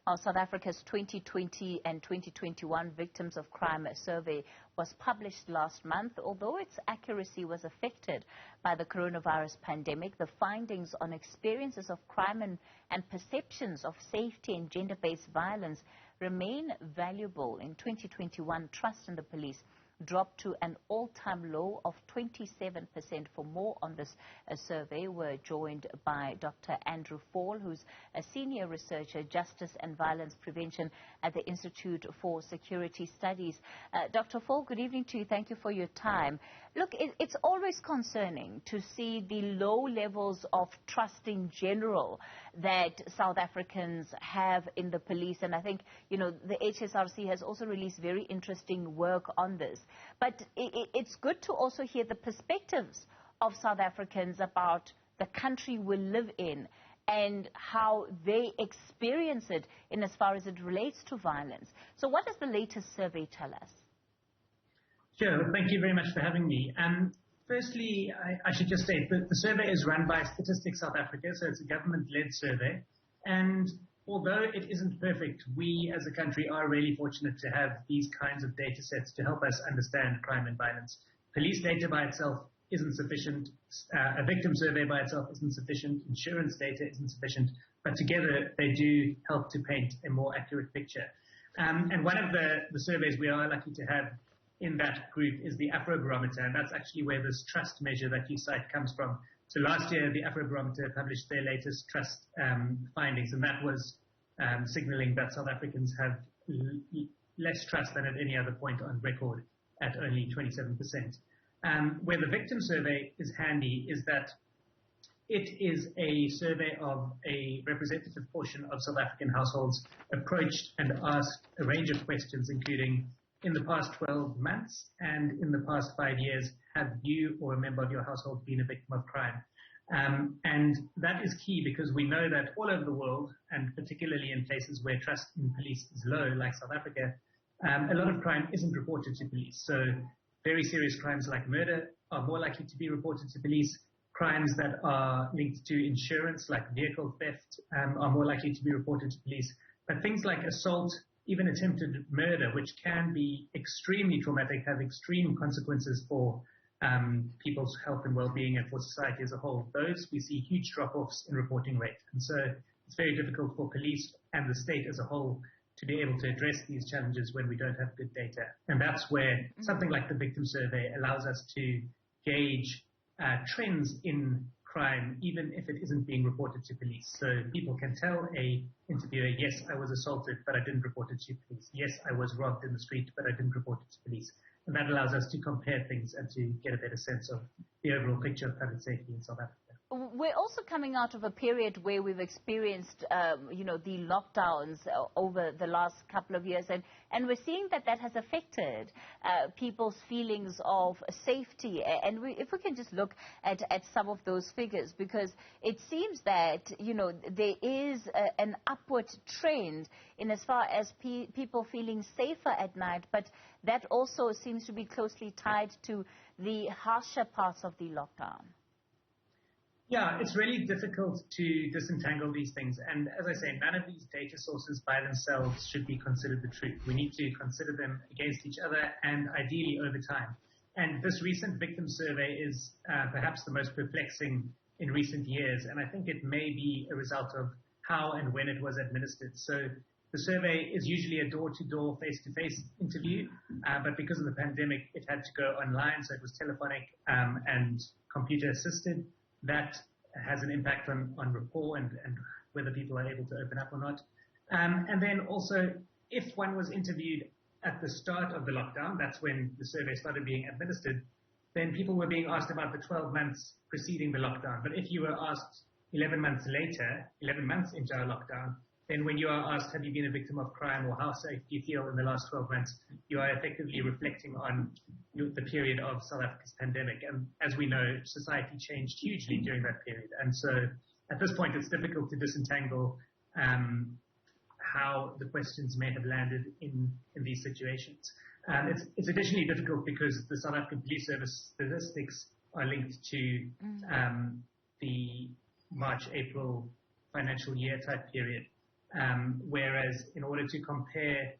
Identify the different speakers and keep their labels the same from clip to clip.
Speaker 1: how South Africa's 2020 and 2021 Victims of Crime survey was published last month. Although its accuracy was affected by the coronavirus pandemic, the findings on experiences of crime and perceptions of safety and gender-based violence remain valuable. In 2021, trust in the police dropped to an all-time low of 27%. For more on this survey, we're joined by Dr. Andrew Faull, who's a senior researcher, justice and violence prevention at the Institute for Security Studies. Dr. Faull, good evening to you. Thank you for your time. Look, it's always concerning to see the low levels of trust in general that South Africans have in the police. And I think, you know, the HSRC has also released very interesting work on this. But it's good to also hear the perspectives of South Africans about the country we live in and how they experience it in as far as it relates to violence. So what does the latest survey tell us?
Speaker 2: Sure. Thank you very much for having me. Firstly, I should just say that the survey is run by Statistics South Africa, so it's a government-led survey. And although it isn't perfect, we as a country are really fortunate to have these kinds of data sets to help us understand crime and violence. Police data by itself isn't sufficient. A victim survey by itself isn't sufficient. Insurance data isn't sufficient. But together, they do help to paint a more accurate picture. And one of the surveys we are lucky to have in that group is the Afrobarometer, and that's actually where this trust measure that you cite comes from. So last year, the Afrobarometer published their latest trust findings, and that was signaling that South Africans have less trust than at any other point on record at only 27%. Where the victim survey is handy is that it is a survey of a representative portion of South African households approached and asked a range of questions, including in the past 12 months and in the past 5 years, have you or a member of your household been a victim of crime? And that is key because we know that all over the world, and particularly in places where trust in police is low, like South Africa, a lot of crime isn't reported to police. So very serious crimes like murder are more likely to be reported to police. Crimes that are linked to insurance, like vehicle theft, are more likely to be reported to police. But things like assault, even attempted murder, which can be extremely traumatic, have extreme consequences for people's health and well-being and for society as a whole, those we see huge drop-offs in reporting rate. And so it's very difficult for police and the state as a whole to be able to address these challenges when we don't have good data. And that's where something like the victim survey allows us to gauge trends in crime, even if it isn't being reported to police. So people can tell a interviewer, yes, I was assaulted, but I didn't report it to police. Yes, I was robbed in the street, but I didn't report it to police. And that allows us to compare things and to get a better sense of the overall picture of public safety in South Africa.
Speaker 1: We're also coming out of a period where we've experienced, the lockdowns over the last couple of years, and we're seeing that has affected people's feelings of safety. And if we can just look at some of those figures, because it seems that, there is an upward trend in as far as people feeling safer at night, but that also seems to be closely tied to the harsher parts of the lockdown.
Speaker 2: Yeah, it's really difficult to disentangle these things. And as I say, none of these data sources by themselves should be considered the truth. We need to consider them against each other and ideally over time. And this recent victim survey is perhaps the most perplexing in recent years. And I think it may be a result of how and when it was administered. So the survey is usually a door-to-door, face-to-face interview. But because of the pandemic, it had to go online. So it was telephonic and computer-assisted. That has an impact on rapport and whether people are able to open up or not. And then also, if one was interviewed at the start of the lockdown, that's when the survey started being administered, then people were being asked about the 12 months preceding the lockdown. But if you were asked 11 months later, 11 months into our lockdown, then when you are asked, have you been a victim of crime or how safe do you feel in the last 12 months, you are effectively reflecting on the period of South Africa's pandemic. And as we know, society changed hugely during that period. And so at this point, it's difficult to disentangle how the questions may have landed in these situations. It's additionally difficult because the South African Police Service statistics are linked to the March-April financial year type period. whereas in order to compare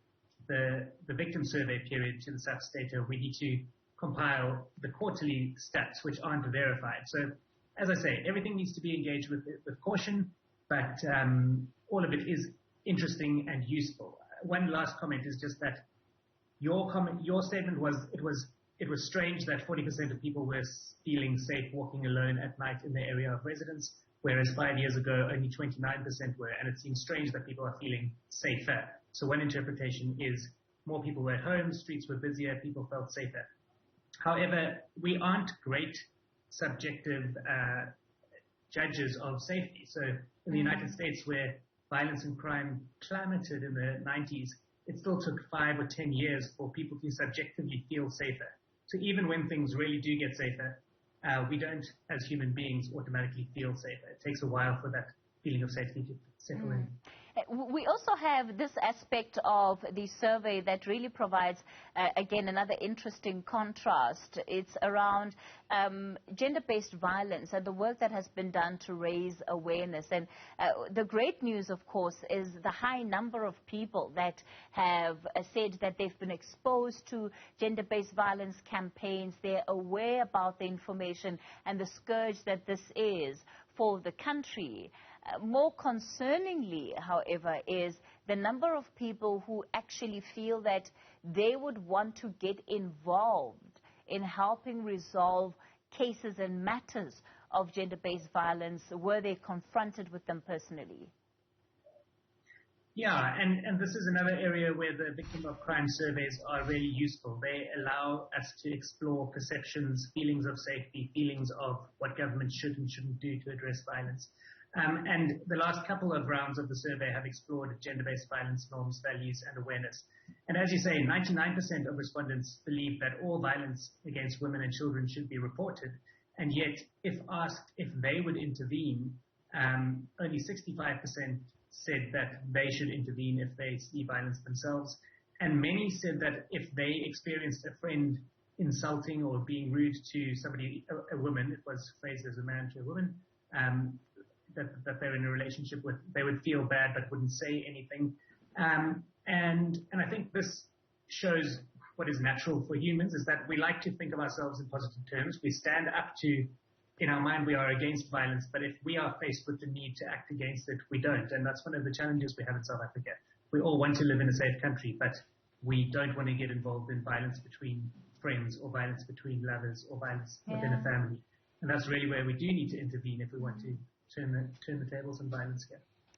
Speaker 2: the victim survey period to the SAPS data, we need to compile the quarterly stats, which aren't verified. So, as I say, everything needs to be engaged with caution, but all of it is interesting and useful. One last comment is just that your statement was it was strange that 40% of people were feeling safe walking alone at night in their area of residence, whereas 5 years ago only 29% were, and it seems strange that people are feeling safer. So one interpretation is more people were at home, streets were busier, people felt safer. However, we aren't great subjective judges of safety. So in the United States, where violence and crime plummeted in the 90s, it still took 5 or 10 years for people to subjectively feel safer. So even when things really do get safer, we don't, as human beings, automatically feel safer. It takes a while for that feeling of safety to settle in.
Speaker 1: We also have this aspect of the survey that really provides, again, another interesting contrast. It's around gender-based violence and the work that has been done to raise awareness. And the great news, of course, is the high number of people that have said that they've been exposed to gender-based violence campaigns. They're aware about the information and the scourge that this is for the country. More concerningly, however, is the number of people who actually feel that they would want to get involved in helping resolve cases and matters of gender-based violence were they confronted with them personally.
Speaker 2: Yeah, and this is another area where the victim of crime surveys are really useful. They allow us to explore perceptions, feelings of safety, feelings of what government should and shouldn't do to address violence. And the last couple of rounds of the survey have explored gender-based violence norms, values, and awareness. And as you say, 99% of respondents believe that all violence against women and children should be reported. And yet, if asked if they would intervene, only 65% said that they should intervene if they see violence themselves. And many said that if they experienced a friend insulting or being rude to somebody, a woman, it was phrased as a man to a woman, that they're in a relationship with, they would feel bad but wouldn't say anything. And I think this shows what is natural for humans, is that we like to think of ourselves in positive terms. We stand up to, in our mind, we are against violence, but if we are faced with the need to act against it, we don't. And that's one of the challenges we have in South Africa. We all want to live in a safe country, but we don't want to get involved in violence between friends or violence between lovers or violence within a family. And that's really where we do need to intervene if we want to turn the tables on violence here.